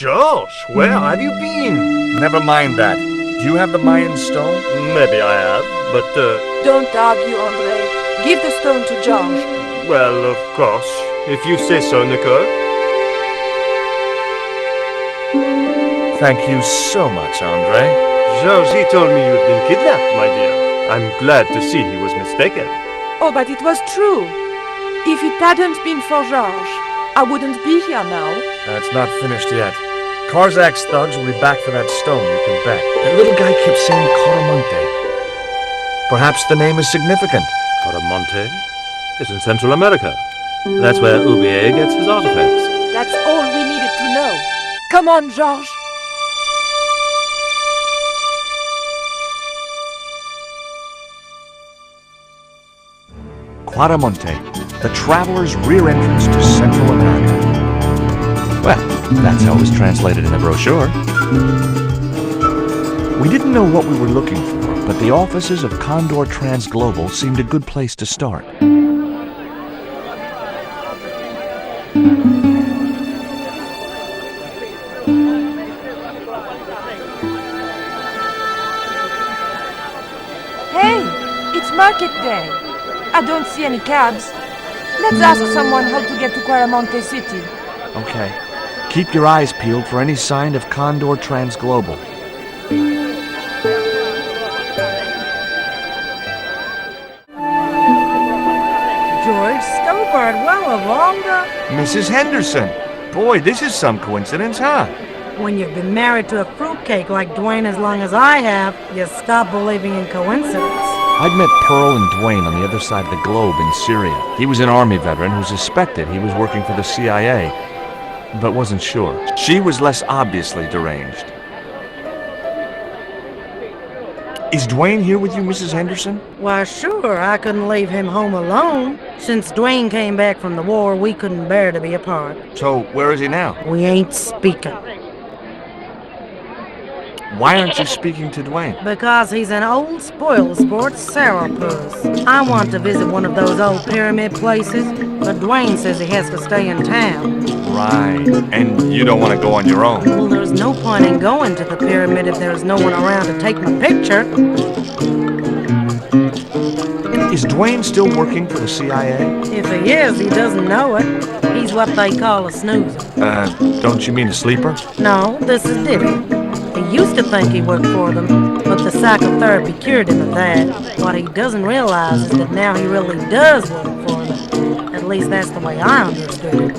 George, where have you been? Never mind that. Do you have the Mayan stone? Maybe I have, but, Don't argue, Andre. Give the stone to George. well, of course, if you say so, Nico. Thank you so much, Andre. George, he told me you'd been kidnapped, my dear. I'm glad to see he was mistaken. Oh, but it was true. If it hadn't been for George, I wouldn't be here now. It's not finished yet. Karzak's thugs will be back for that stone, you can bet. That little guy kept saying Caramonte. Perhaps the name is significant. Caramonte is in Central America. That's where Ubier gets his artifacts. That's all we needed to know. Come on, George. Quaramonte, the traveler's rear entrance to Central America. Well, that's how it was translated in the brochure. We didn't know what we were looking for, but the offices of Condor Transglobal seemed a good place to start. Hey, it's market day. I don't see any cabs. Let's ask someone how to get to Quaramonte City. Okay. Keep your eyes peeled for any sign of Condor Transglobal. George Stobart, well, Alonga. Mrs. Henderson! Boy, this is some coincidence, huh? When you've been married to a fruitcake like Dwayne as long as I have, you stop believing in coincidence. I'd met Pearl and Dwayne on the other side of the globe in Syria. He was an Army veteran who suspected he was working for the CIA, but wasn't sure. She was less obviously deranged. Is Dwayne here with you, Mrs. Henderson? Why, sure, I couldn't leave him home alone. Since Dwayne came back from the war, we couldn't bear to be apart. So, where is he now? We ain't speaking. Why aren't you speaking to Dwayne? Because he's an old spoil sport sourpuss. I want to visit one of those old pyramid places, but Dwayne says he has to stay in town. Right. And you don't want to go on your own? Well, there's no point in going to the pyramid if there's no one around to take my picture. Is Dwayne still working for the CIA? If he is, he doesn't know it. He's what they call a snoozer. Don't you mean a sleeper? No, this is different. He used to think he worked for them, but the psychotherapy cured him of that. What he doesn't realize is that now he really does work for them. At least that's the way I understood it.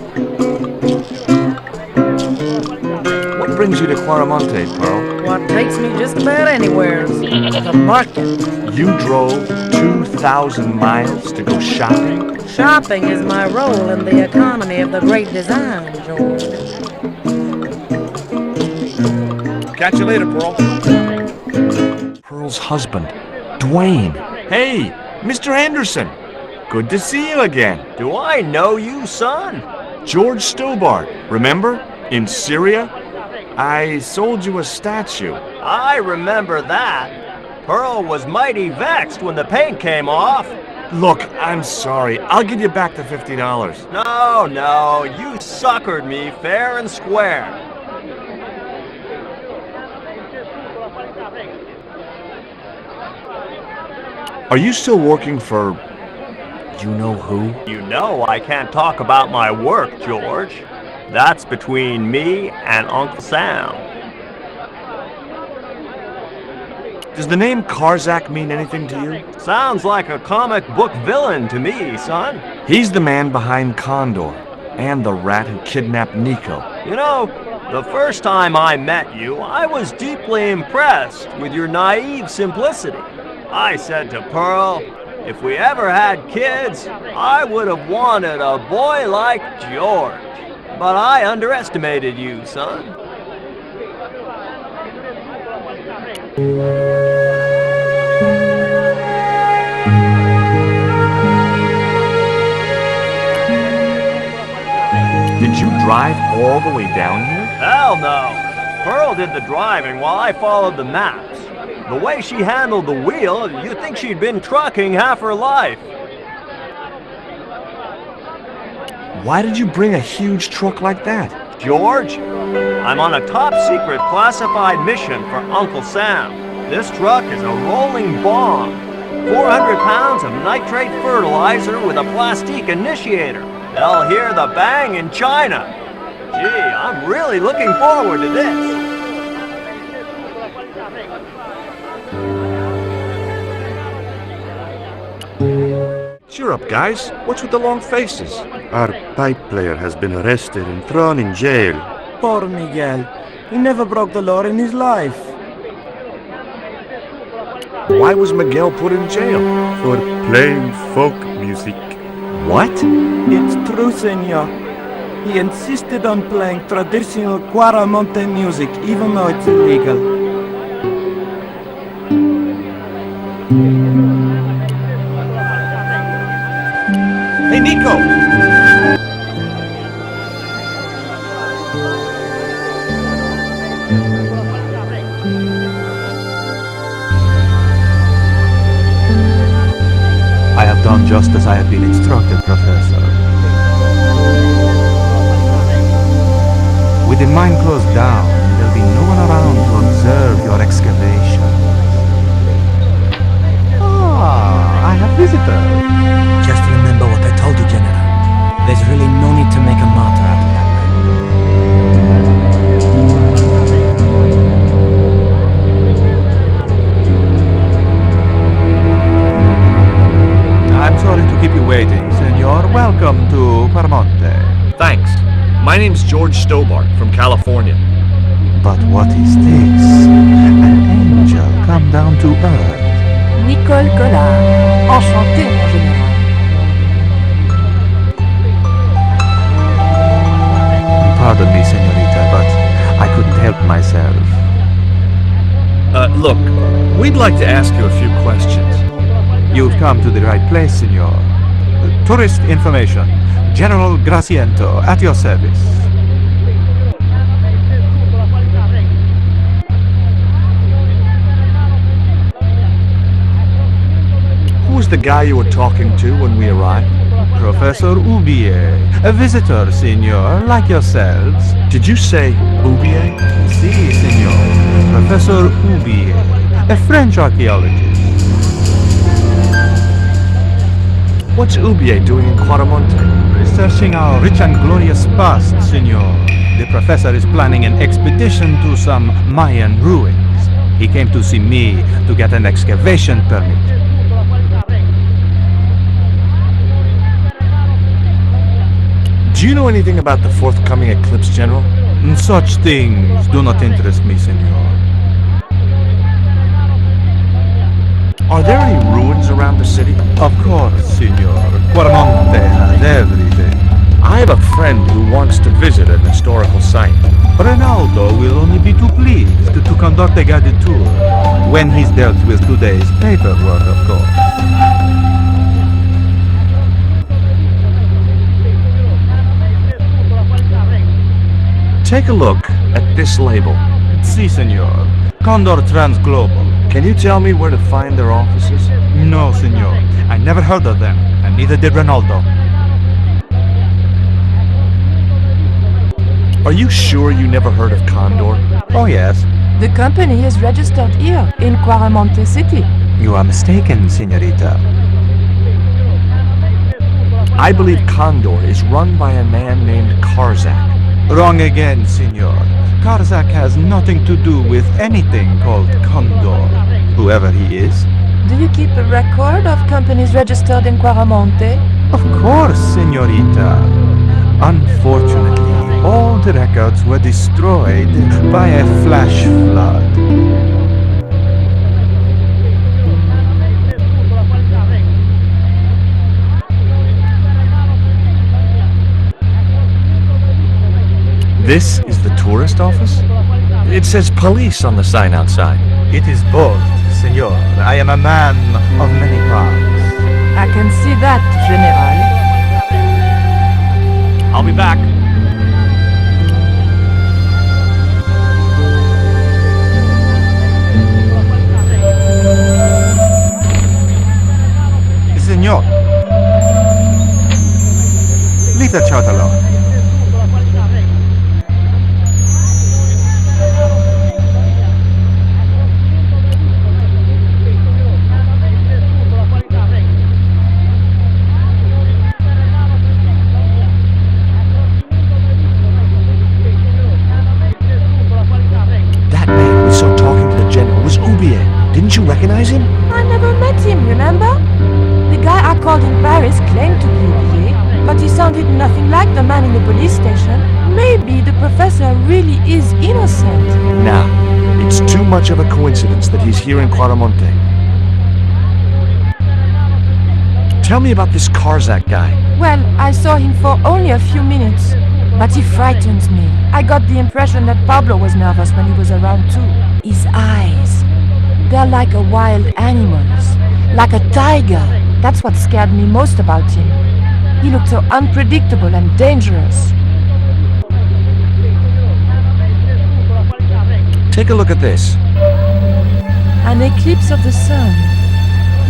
What brings you to Quaramonte, Pearl? What takes me just about anywhere is the market. You drove 2,000 miles to go shopping? Shopping is my role in the economy of the great design, George. Catch you later, Pearl. Pearl's husband, Dwayne. Hey, Mr. Henderson. Good to see you again. Do I know you, son? George Stobart, remember? In Syria? I sold you a statue. I remember that. Pearl was mighty vexed when the paint came off. Look, I'm sorry. I'll give you back the $50. No, you suckered me fair and square. Are you still working for... you know who? You know I can't talk about my work, George. That's between me and Uncle Sam. Does the name Karzak mean anything to you? Sounds like a comic book villain to me, son. He's the man behind Condor, and the rat who kidnapped Nico. You know, the first time I met you, I was deeply impressed with your naive simplicity. I said to Pearl, if we ever had kids, I would have wanted a boy like George. But I underestimated you, son. Did you drive all the way down here? Hell no. Pearl did the driving while I followed the maps. The way she handled the wheel, you'd think she'd been trucking half her life. Why did you bring a huge truck like that? George, I'm on a top-secret classified mission for Uncle Sam. This truck is a rolling bomb. 400 pounds of nitrate fertilizer with a plastique initiator. They'll hear the bang in China. Gee, I'm really looking forward to this. Cheer up, guys. What's with the long faces? Our pipe player has been arrested and thrown in jail. Poor Miguel. He never broke the law in his life. Why was Miguel put in jail? For playing folk music. What? It's true, senor. He insisted on playing traditional Guaramonte music, even though it's illegal. Hey, Nico! I have done just as I have been instructed, Professor. With the mine closed down, there'll be no one around to observe your excavation. Ah, I have visitors. Just remember what I told you, General. There's really no need to make a martyr out of that man. I'm sorry to keep you waiting, senor. Welcome to Paramonte. Thanks. My name's George Stobart from California. But what is this? An angel come down to earth. Nicole Collard. Enchanté, mon général. Pardon me, senorita, but I couldn't help myself. Look, we'd like to ask you a few questions. You've come to the right place, senor. Tourist information. General Graciento, at your service. Who was the guy you were talking to when we arrived? Professor Oubier, a visitor, senor, like yourselves. Did you say Oubier? Si, senor. Professor Oubier, a French archaeologist. What's Oubier doing in Quaramonte? Researching our rich and glorious past, senor. The professor is planning an expedition to some Mayan ruins. He came to see me to get an excavation permit. Do you know anything about the forthcoming eclipse, General? Such things do not interest me, senor. Are there any ruins around the city? Of course, senor. Quaramonte has everything. I have a friend who wants to visit an historical site. Ronaldo will only be too pleased to conduct a guided tour when he's dealt with today's paperwork, of course. Take a look at this label. Si, senor. Condor Transglobal. Can you tell me where to find their offices? No, senor. I never heard of them, and neither did Ronaldo. Are you sure you never heard of Condor? Oh, yes. The company is registered here in Guaramonte City. You are mistaken, senorita. I believe Condor is run by a man named Karzak. Wrong again, senor. Karzak has nothing to do with anything called Condor, whoever he is. Do you keep a record of companies registered in Guaramonte? Of course, senorita. Unfortunately, all the records were destroyed by a flash flood. This is the tourist office? It says police on the sign outside. It is both, senor. I am a man of many parts. I can see that, General. I'll be back. Senor. Leave the child alone. recognize him? I never met him, remember? The guy I called in Paris claimed to be UBA, but he sounded nothing like the man in the police station. Maybe the professor really is innocent. Nah, it's too much of a coincidence that he's here in Quaramonte. Tell me about this Karzak guy. Well, I saw him for only a few minutes, but he frightens me. I got the impression that Pablo was nervous when he was around too. His eyes, they're like a wild animal's, like a tiger. That's what scared me most about him. He looked so unpredictable and dangerous. Take a look at this. An eclipse of the sun.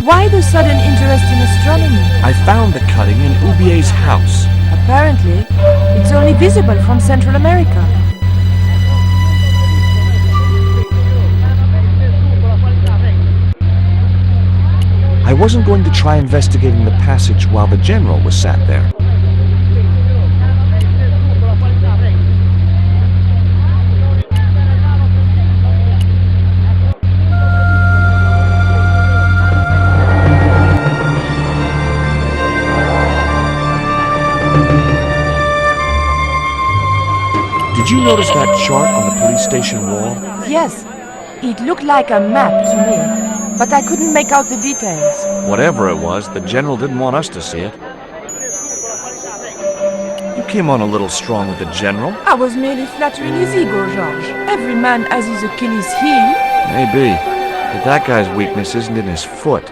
Why the sudden interest in astronomy? I found the cutting in Ubier's house. Apparently, it's only visible from Central America. I wasn't going to try investigating the passage while the general was sat there. Did you notice that chart on the police station wall? Yes, it looked like a map to me, but I couldn't make out the details. Whatever it was, the general didn't want us to see it. You came on a little strong with the general. I was merely flattering his ego, George. Every man has his Achilles heel. Maybe, but that guy's weakness isn't in his foot.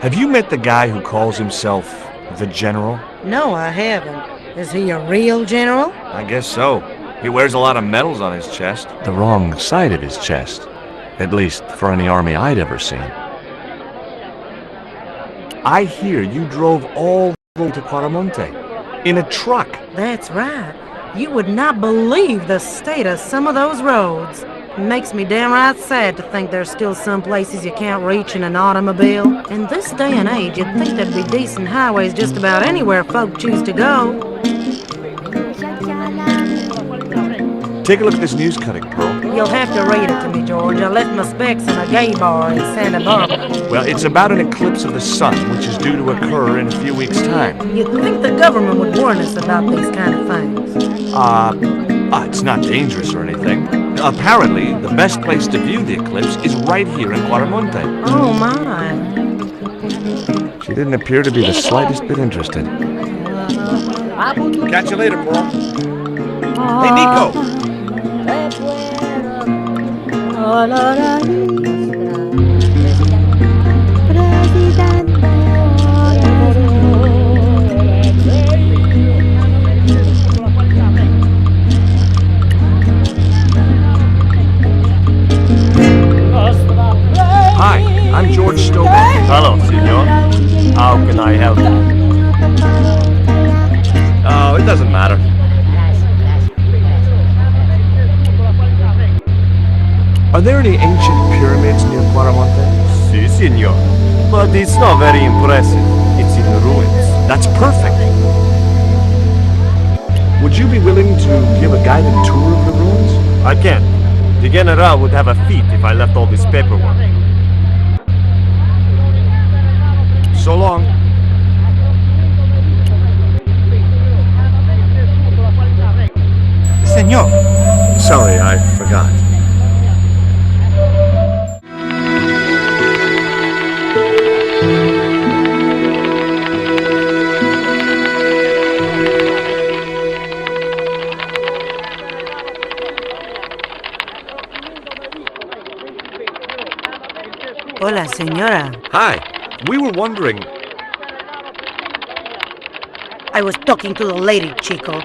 Have you met the guy who calls himself the General? No, I haven't. Is he a real general? I guess so. He wears a lot of medals on his chest. The wrong side of his chest. At least for any army I'd ever seen. I hear you drove all the way to Quaramonte in a truck. That's right. You would not believe the state of some of those roads. It makes me downright sad to think there's still some places you can't reach in an automobile. In this day and age, you'd think there'd be decent highways just about anywhere folk choose to go. Take a look at this news cutting, Pearl. You'll have to read it to me, George. I left my specs in a gay bar in Santa Barbara. Well, it's about an eclipse of the sun, which is due to occur in a few weeks' time. You'd think the government would warn us about these kind of things. It's not dangerous or anything. Apparently, the best place to view the eclipse is right here in Quaramonte. Oh, my. She didn't appear to be the slightest bit interested. Catch you later, Paul. Hey, Nico! Hi, I'm George Stover. Hello, senor. How can I help you? Oh, it doesn't matter. Are there any ancient pyramids near Quaramonte? Si, senor. But it's not very impressive. It's in ruins. That's perfect. Would you be willing to give a guided tour of the ruins? I can't. The general would have a fit if I left all this paperwork. So long. Senor. Sorry, I forgot. Hola, señora. Hi. We were wondering... I was talking to the lady, Chico.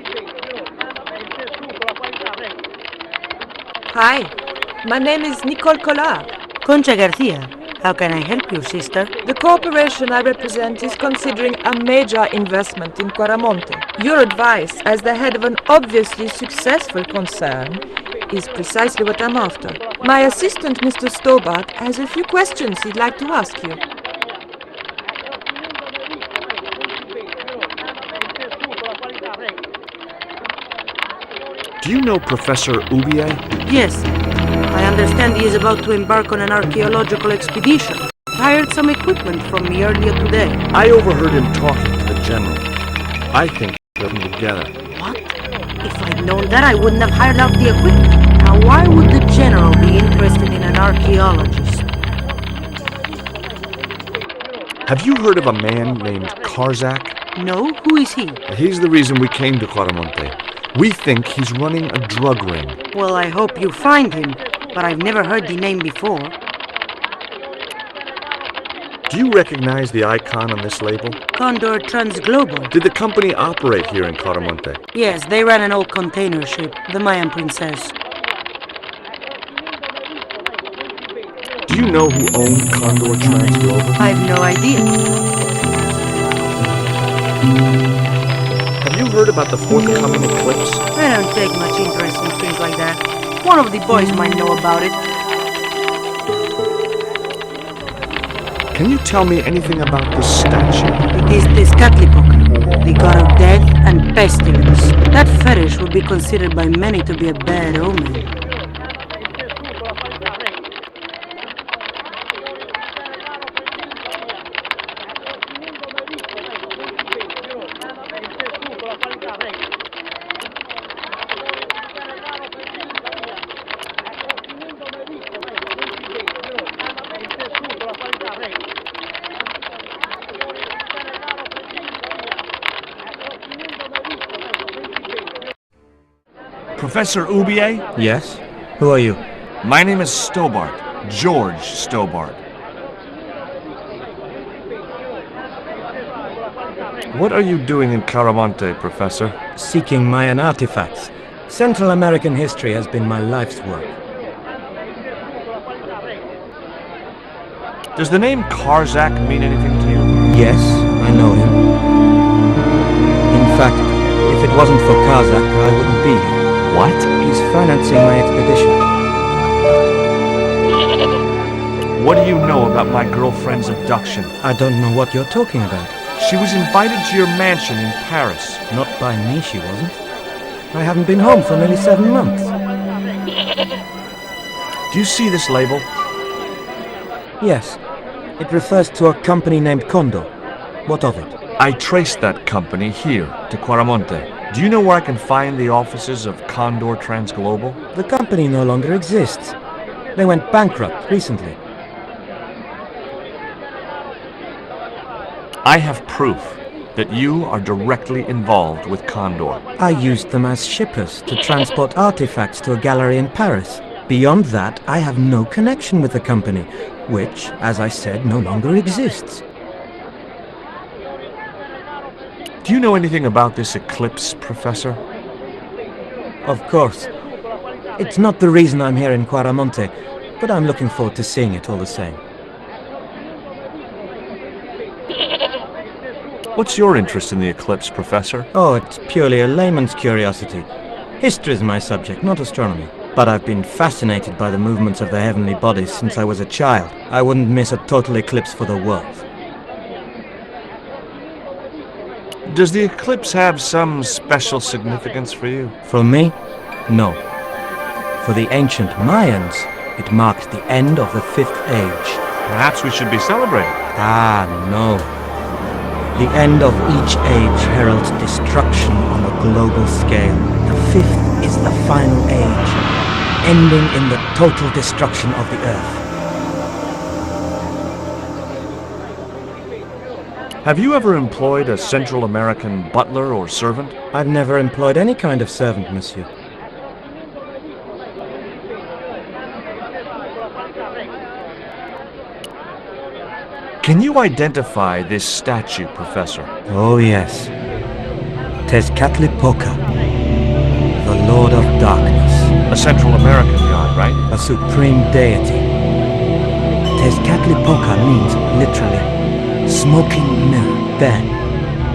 Hi, my name is Nicole Collard. Concha Garcia. How can I help you, sister? The corporation I represent is considering a major investment in Quaramonte. Your advice, as the head of an obviously successful concern, is precisely what I'm after. My assistant, Mr. Stobart, has a few questions he'd like to ask you. Do you know Professor Ubier? Yes. I understand he is about to embark on an archaeological expedition. Hired some equipment from me earlier today. I overheard him talking to the general. I think they're working together. What? If I'd known that, I wouldn't have hired out the equipment. Now, why would the general be interested in an archaeologist? Have you heard of a man named Karzak? No? Who is he? He's the reason we came to Quaramonte. We think he's running a drug ring. Well, I hope you find him, but I've never heard the name before. Do you recognize the icon on this label? Condor Transglobal. Did the company operate here in Quaramonte? Yes, they ran an old container ship, the Mayan Princess. Do you know who owned Condor Transglobal? I have no idea. Have you heard about the forthcoming eclipse? I don't take much interest in things like that. One of the boys might know about it. Can you tell me anything about this statue? It is Tezcatlipoca, the god of death and pestilence. That fetish would be considered by many to be a bad omen. Professor Ubier? Yes? Who are you? My name is Stobart. George Stobart. What are you doing in Quaramonte, Professor? Seeking Mayan artifacts. Central American history has been my life's work. Does the name Karzak mean anything to you? Yes, I know him. In fact, if it wasn't for Karzak, I wouldn't be here. What? He's financing my expedition. What do you know about my girlfriend's abduction? I don't know what you're talking about. She was invited to your mansion in Paris. Not by me, she wasn't. I haven't been home for nearly 7 months. Do you see this label? Yes. It refers to a company named Condor. What of it? I traced that company here, to Quaramonte. Do you know where I can find the offices of Condor Transglobal? The company no longer exists. They went bankrupt recently. I have proof that you are directly involved with Condor. I used them as shippers to transport artifacts to a gallery in Paris. Beyond that, I have no connection with the company, which, as I said, no longer exists. Do you know anything about this eclipse, Professor? Of course. It's not the reason I'm here in Quaramonte, but I'm looking forward to seeing it all the same. What's your interest in the eclipse, Professor? Oh, it's purely a layman's curiosity. History is my subject, not astronomy. But I've been fascinated by the movements of the heavenly bodies since I was a child. I wouldn't miss a total eclipse for the world. Does the eclipse have some special significance for you? For me? No. For the ancient Mayans, it marked the end of the 5th age. Perhaps we should be celebrating. Ah, no. The end of each age heralds destruction on a global scale. The 5th is the final age, ending in the total destruction of the Earth. Have you ever employed a Central American butler or servant? I've never employed any kind of servant, monsieur. Can you identify this statue, Professor? Oh yes. Tezcatlipoca, the Lord of Darkness. A Central American god, right? A supreme deity. Tezcatlipoca means, literally, smoking mirror. Then,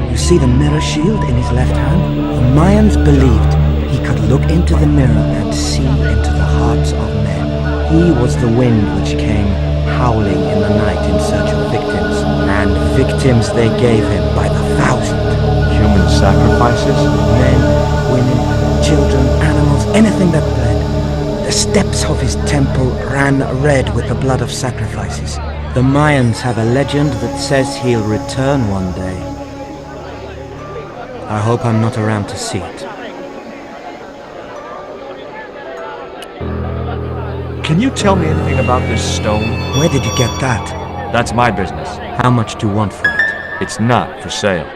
you see the mirror shield in his left hand? The Mayans believed he could look into the mirror and see into hearts of men. He was the wind which came howling in the night in search of victims, and victims they gave him by the thousand. Human sacrifices? Men, women, children, animals, anything that bled. The steps of his temple ran red with the blood of sacrifices. The Mayans have a legend that says he'll return one day. I hope I'm not around to see it. Can you tell me anything about this stone? Where did you get that? That's my business. How much do you want for it? It's not for sale.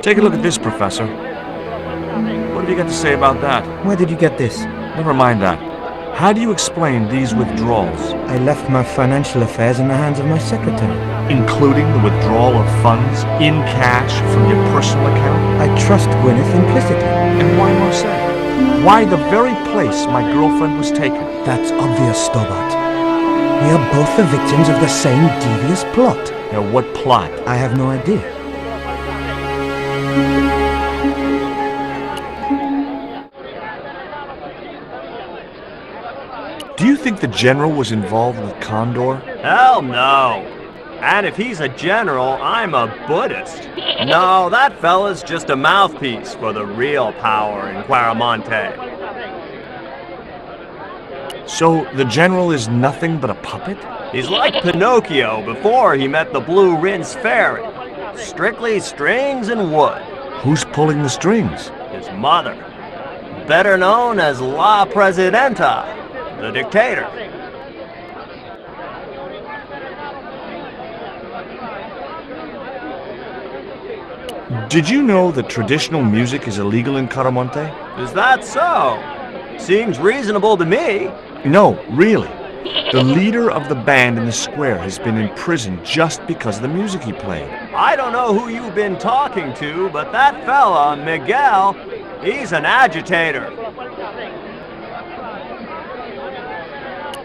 Take a look at this, Professor. What have you got to say about that? Where did you get this? Never mind that. How do you explain these withdrawals? I left my financial affairs in the hands of my secretary. Including the withdrawal of funds in cash from your personal account? I trust Gwyneth implicitly. And why Marseille? Why the very place my girlfriend was taken? That's obvious, Stobart. We are both the victims of the same devious plot. Now, what plot? I have no idea. Do you think the general was involved with Condor? Hell no. And if he's a general, I'm a Buddhist. No, that fella's just a mouthpiece for the real power in Quaramonte. So the general is nothing but a puppet? He's like Pinocchio before he met the Blue Rinse Fairy. Strictly strings and wood. Who's pulling the strings? His mother. Better known as La Presidenta, the dictator. Did you know that traditional music is illegal in Caramonte? Is that so? Seems reasonable to me. No, really. The leader of the band in the square has been in prison just because of the music he played. I don't know who you've been talking to, but that fella, Miguel, he's an agitator.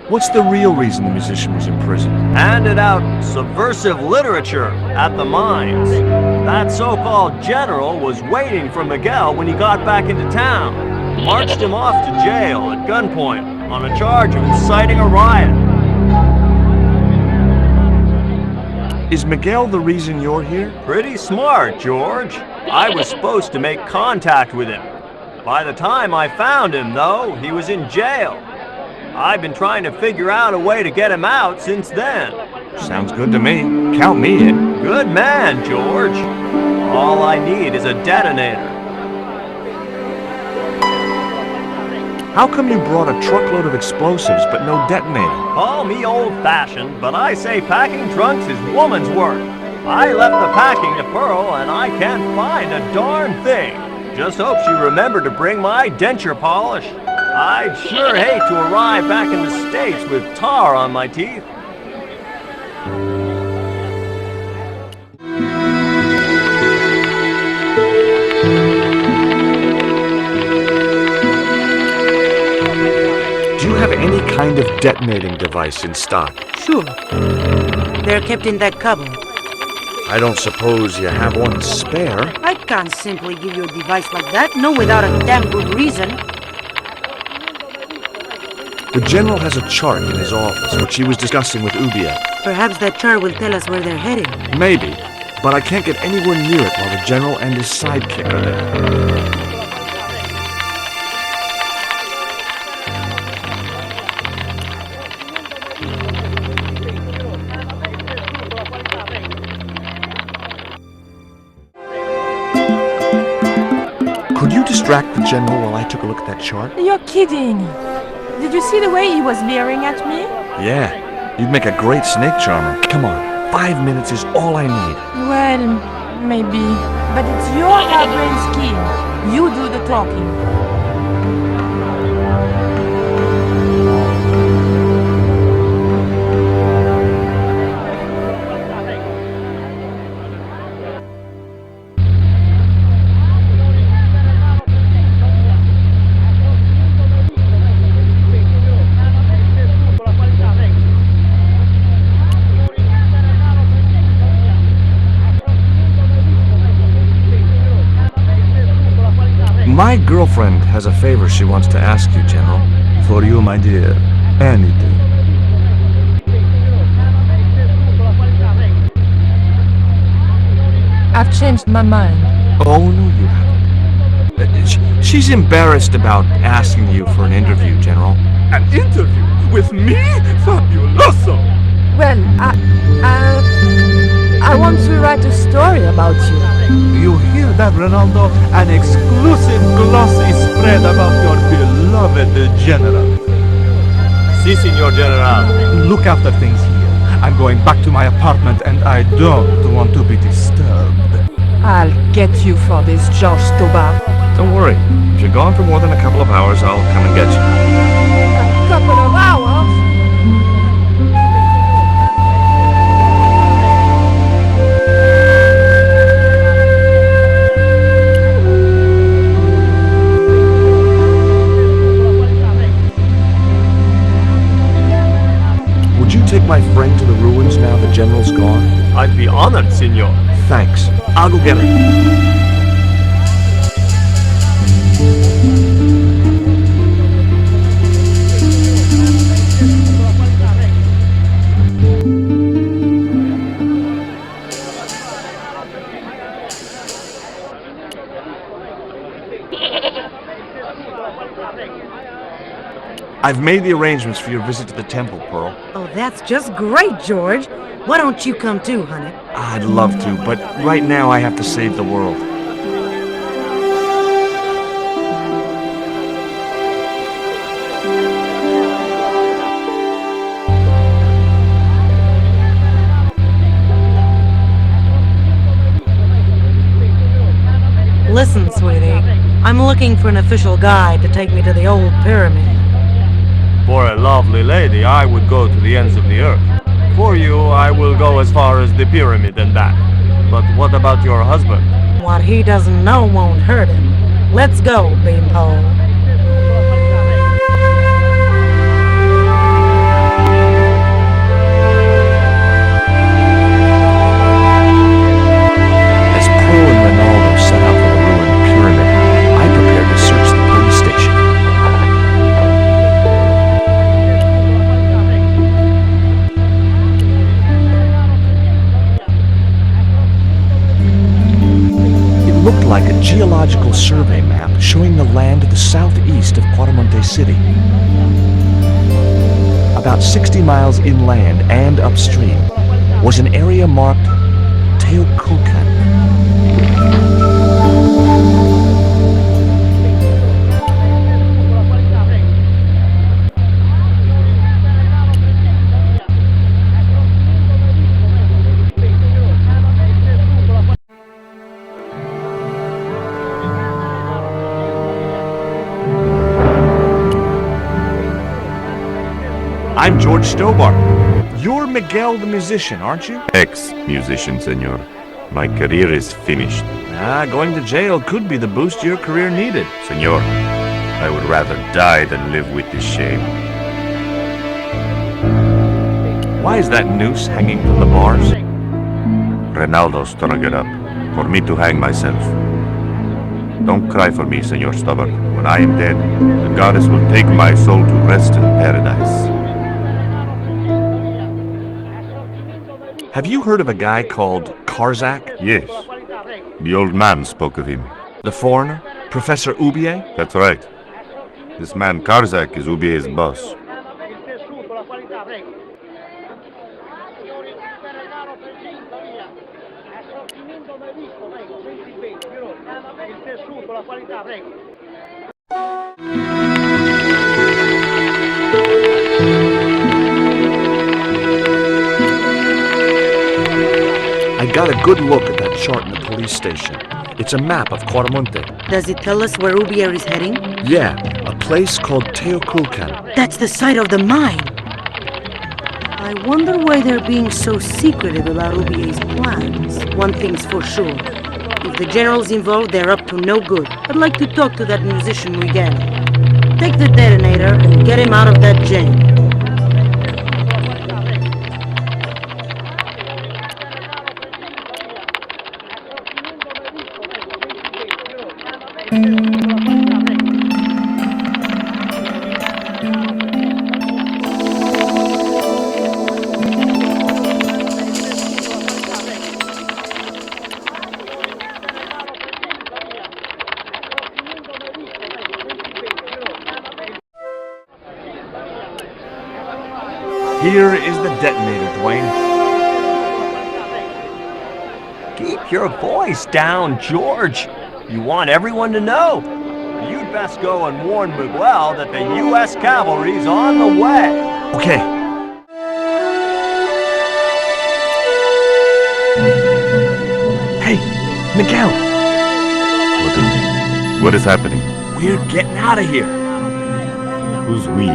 What's the real reason the musician was in prison? Handed out subversive literature at the mines. That so-called general was waiting for Miguel when he got back into town. Marched him off to jail at gunpoint on a charge of inciting a riot. Is Miguel the reason you're here? Pretty smart, George. I was supposed to make contact with him. By the time I found him, though, he was in jail. I've been trying to figure out a way to get him out since then. Sounds good to me. Count me in. Good man, George. All I need is a detonator. How come you brought a truckload of explosives but no detonator? Call me old-fashioned, but I say packing trunks is woman's work. I left the packing to Pearl, and I can't find a darn thing. Just hope she remembered to bring my denture polish. I'd sure hate to arrive back in the States with tar on my teeth. Do you have any kind of detonating device in stock? Sure. They're kept in that cupboard. I don't suppose you have one spare? I can't simply give you a device like that, no without a damn good reason. The general has a chart in his office, which he was discussing with Ubia. Perhaps that chart will tell us where they're heading. Maybe, but I can't get anywhere near it while the general and his sidekick are there. Could you distract the general while I took a look at that chart? You're kidding. Did you see the way he was leering at me? Yeah, you'd make a great snake charmer. Come on, 5 minutes is all I need. Well, maybe. But it's your harebrained scheme. You do the talking. My girlfriend has a favor she wants to ask you, General. For you, my dear, anything. I've changed my mind. Oh, no, you haven't. She's embarrassed about asking you for an interview, General. An interview with me? Fabuloso! Well, I want to write a story about you. You hear that, Ronaldo? An exclusive glossy spread about your beloved general. Si, Signor General. Look after things here. I'm going back to my apartment and I don't want to be disturbed. I'll get you for this, George Stobar. Don't worry. If you're gone for more than a couple of hours, I'll come and get you. A couple of hours? Would you take my friend to the ruins now the General's gone? I'd be honored, Signor. Thanks. I'll go get her. I've made the arrangements for your visit to the temple, Pearl. Oh, that's just great, George. Why don't you come too, honey? I'd love to, but right now I have to save the world. Listen, sweetie. I'm looking for an official guide to take me to the old pyramid. For a lovely lady, I would go to the ends of the earth. For you, I will go as far as the pyramid and back. But what about your husband? What he doesn't know won't hurt him. Let's go, Beanpole. As Pearl and Ronaldo set out for the ruined pyramid, I prepared to search the police station. It looked like a geological survey map showing the land to the southeast of Quaramonte City. About 60 miles inland and upstream was an area marked Teotihuacan. I'm George Stobar. You're Miguel the musician, aren't you? Ex-musician, senor. My career is finished. Going to jail could be the boost your career needed. Senor, I would rather die than live with this shame. Why is that noose hanging from the bars? Ronaldo strung it up for me to hang myself. Don't cry for me, Senor Stubborn. When I am dead, the goddess will take my soul to rest in paradise. Have you heard of a guy called Karzak? Yes. The old man spoke of him. The foreigner? Professor Ubier? That's right. This man Karzak is Ubier's boss. I got a good look at that chart in the police station. It's a map of Quaramonte. Does it tell us where Ubier is heading? Yeah, a place called Teotihuacan. That's the site of the mine. I wonder why they're being so secretive about Ubier's plans. One thing's for sure. If the general's involved, they're up to no good. I'd like to talk to that musician Miguel. Take the detonator and get him out of that jam. Here is the detonator, Dwayne. Keep your voice down, George. You want everyone to know. You'd best go and warn Miguel that the U.S. cavalry's on the way. Okay. Hey, Miguel. What is happening? We're getting out of here. Who's we?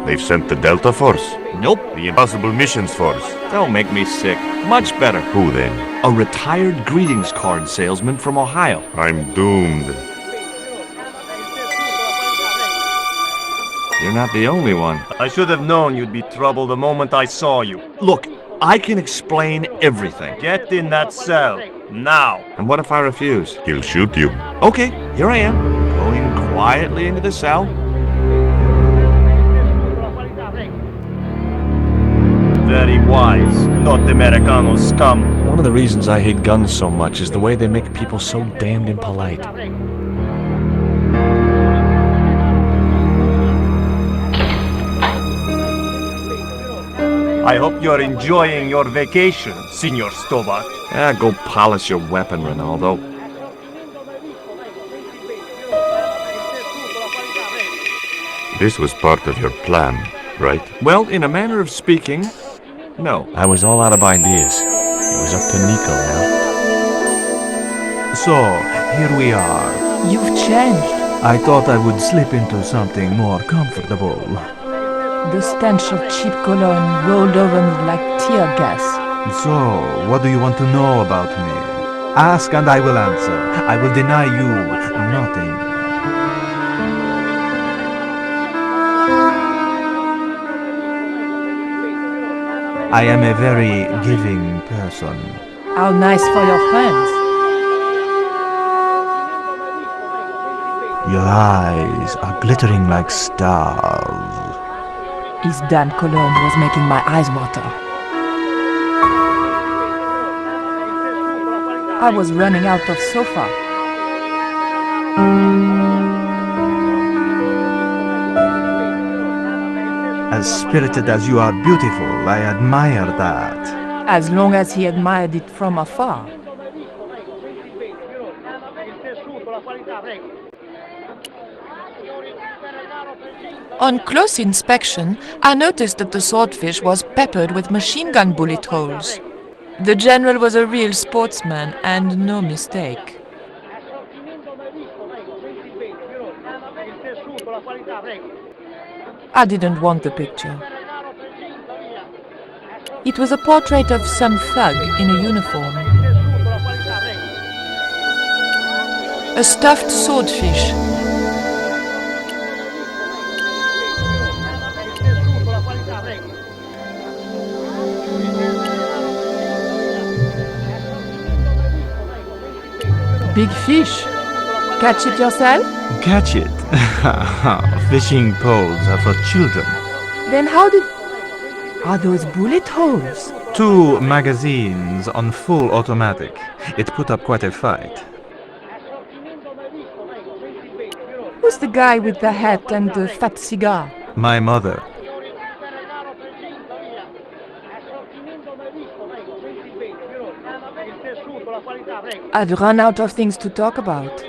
They've sent the Delta Force? Nope. The Impossible Missions Force? Don't make me sick. Much better. Who then? A retired greetings card salesman from Ohio. I'm doomed. You're not the only one. I should have known you'd be trouble the moment I saw you. Look, I can explain everything. Get in that cell, now. And what if I refuse? He'll shoot you. Okay, here I am, going quietly into the cell. Very wise, North Americano scum. One of the reasons I hate guns so much is the way they make people so damned impolite. I hope you're enjoying your vacation, Senor Stobart. Go polish your weapon, Ronaldo. This was part of your plan, right? Well, in a manner of speaking, no. I was all out of ideas. It was up to Nico now. So, here we are. You've changed. I thought I would slip into something more comfortable. The stench of cheap cologne rolled over me like tear gas. So, what do you want to know about me? Ask and I will answer. I will deny you nothing. I am a very giving person. How nice for your friends. Your eyes are glittering like stars. His damn cologne was making my eyes water. I was running out of sofa. As spirited as you are beautiful, I admire that. As long as he admired it from afar. On close inspection, I noticed that the swordfish was peppered with machine gun bullet holes. The general was a real sportsman, and no mistake. I didn't want the picture. It was a portrait of some thug in a uniform. A stuffed swordfish. Big fish. Catch it yourself? Catch it. Fishing poles are for children. Then how did... Are those bullet holes? 2 magazines on full automatic. It put up quite a fight. Who's the guy with the hat and the fat cigar? My mother. I've run out of things to talk about.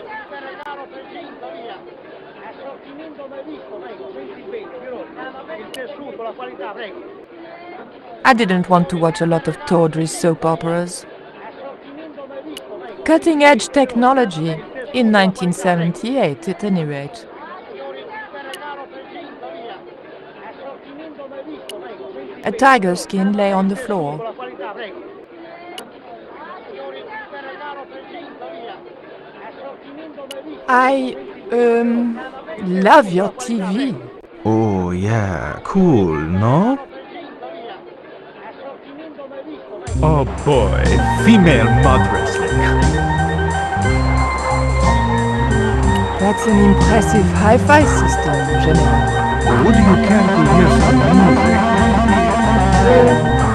I didn't want to watch a lot of tawdry soap operas. Cutting-edge technology, in 1978 at any rate. A tiger skin lay on the floor. I, love your TV. Oh yeah, cool, no? Oh boy, female mud wrestling. That's an impressive hi-fi system, General. Would you care to hear some music?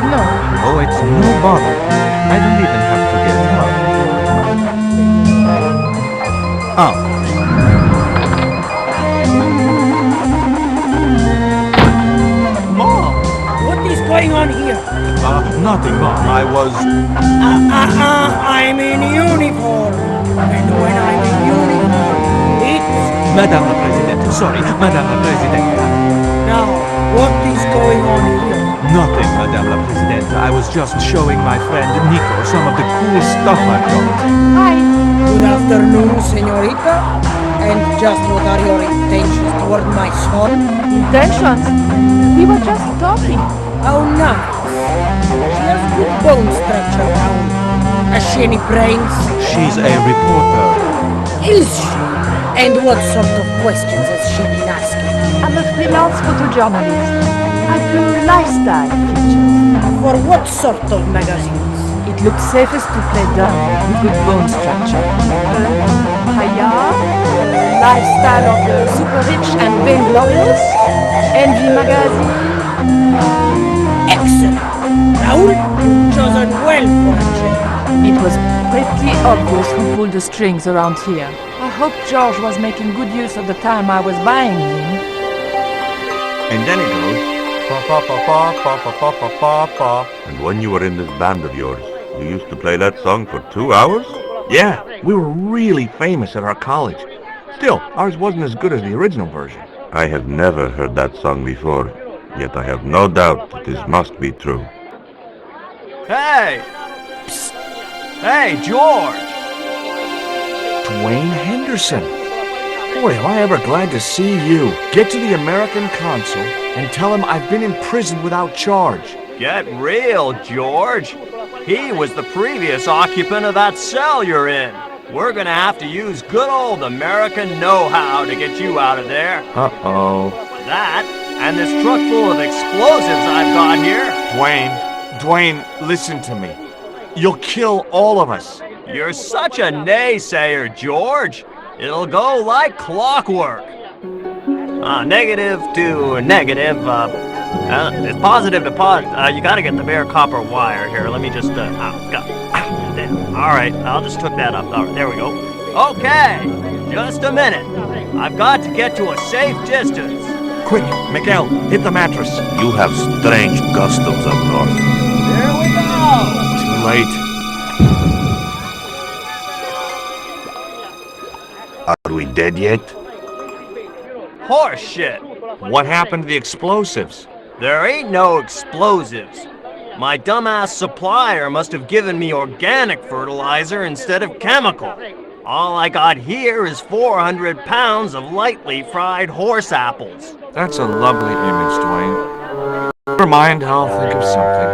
No. Oh, it's no bother. I don't even have to get up. Oh. Mom, what Nothing, Mom. I was... I'm in uniform. And when I'm in uniform, it's... Madame la Presidente, sorry, Madame la Presidente. Now, what is going on here? Nothing, Madame la Presidente. I was just showing my friend Nico some of the cool stuff I've got. Hi. Good afternoon, señorita. And just what are your intentions toward my son? Intentions? We were just talking. How nice. She has good bone structure, Raoul. Has she any brains? She's a reporter. Is she? And what sort of questions has she been asking? I'm a freelance photojournalist. I do lifestyle features. For what sort of magazines? It looks safest to play dumb with good bone structure. Haya, lifestyle of the super rich and vainglorious, Envy magazine. Excellent. Raoul, you've chosen well for a change. It was pretty obvious who pulled the strings around here. I hope George was making good use of the time I was buying him. And then it goes. And when you were in this band of yours, you used to play that song for 2 hours? Yeah, we were really famous at our college. Still, ours wasn't as good as the original version. I have never heard that song before, yet I have no doubt that this must be true. Hey! Psst. Hey, George! Dwayne Henderson. Boy, am I ever glad to see you. Get to the American consul and tell him I've been imprisoned without charge. Get real, George. He was the previous occupant of that cell you're in. We're gonna have to use good old American know-how to get you out of there. Uh-oh. That, and this truck full of explosives I've got here. Dwayne, listen to me. You'll kill all of us. You're such a naysayer, George. It'll go like clockwork. Negative to negative, it's positive to positive. You gotta get the bare copper wire here. Let me just, damn. All right, I'll just hook that up. All right, there we go. Okay, just a minute. I've got to get to a safe distance. Quick, Miguel, hit the mattress. You have strange customs up north. There we go. Too late. Are we dead yet? Horse shit. What happened to the explosives? There ain't no explosives. My dumbass supplier must have given me organic fertilizer instead of chemical. All I got here is 400 pounds of lightly fried horse apples. That's a lovely image, Dwayne. Never mind, I'll think of something.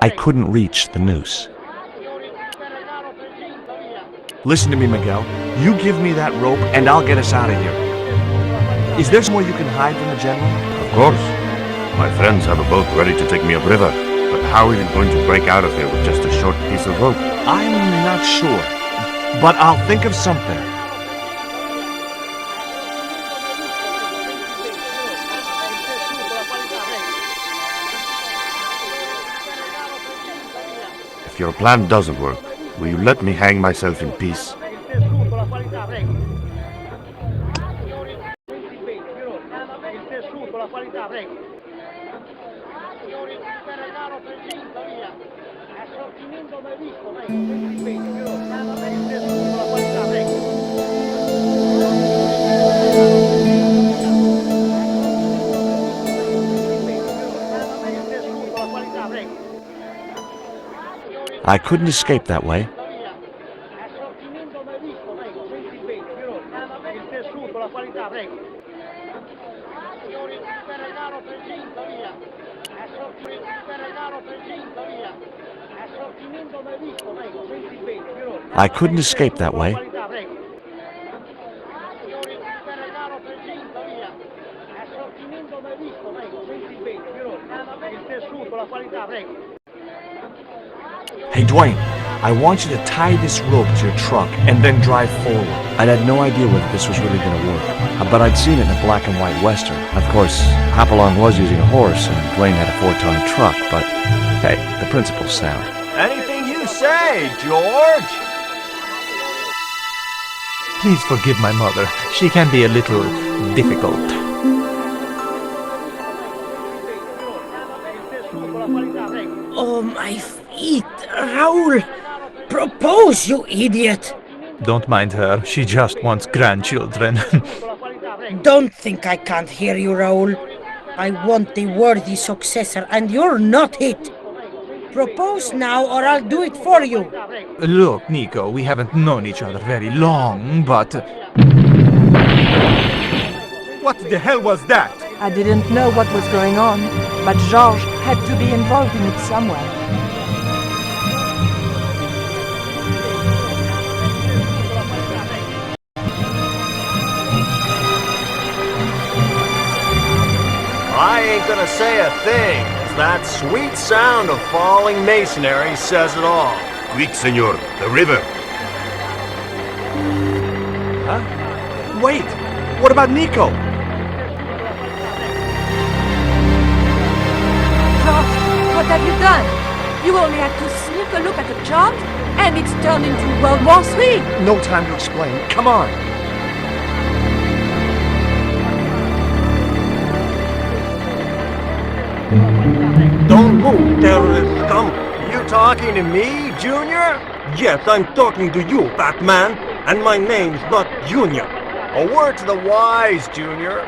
I couldn't reach the noose. Listen to me, Miguel. You give me that rope and I'll get us out of here. Is there somewhere you can hide from the General? Of course. My friends have a boat ready to take me upriver. But how are you going to break out of here with just a short piece of rope? I'm not sure. But I'll think of something. If your plan doesn't work, will you let me hang myself in peace? I couldn't escape that way. I couldn't escape that way. Hey, Dwayne, I want you to tie this rope to your truck and then drive forward. I'd had no idea whether this was really going to work, but I'd seen it in a black and white western. Of course, Hopalong was using a horse and Dwayne had a 4-ton truck, but hey, the principle's sound. Anything you say, George. Please forgive my mother. She can be a little difficult. Oh, my feet. Raoul! Propose, you idiot! Don't mind her. She just wants grandchildren. Don't think I can't hear you, Raoul. I want the worthy successor, and you're not it. Propose now, or I'll do it for you. Look, Nico, we haven't known each other very long, but... What the hell was that? I didn't know what was going on, but George had to be involved in it somewhere. I ain't gonna say a thing. That sweet sound of falling masonry says it all. Quick, senor, the river. Huh? Wait! What about Nico? George, what have you done? You only had to sneak a look at the chart, and it's turned into World War III. No time to explain. Come on. Don't move, terrorist scum! You talking to me, Junior? Yes, I'm talking to you, Batman, and my name's not Junior. A word to the wise, Junior.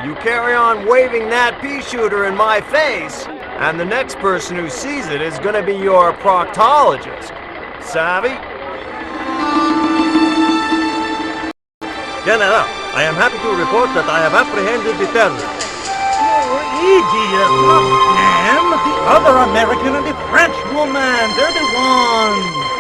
You carry on waving that pea shooter in my face, and the next person who sees it is gonna be your proctologist. Savvy? General, I am happy to report that I have apprehended the terrorists. Idiot! Not them! The other American and the French woman! They're the ones!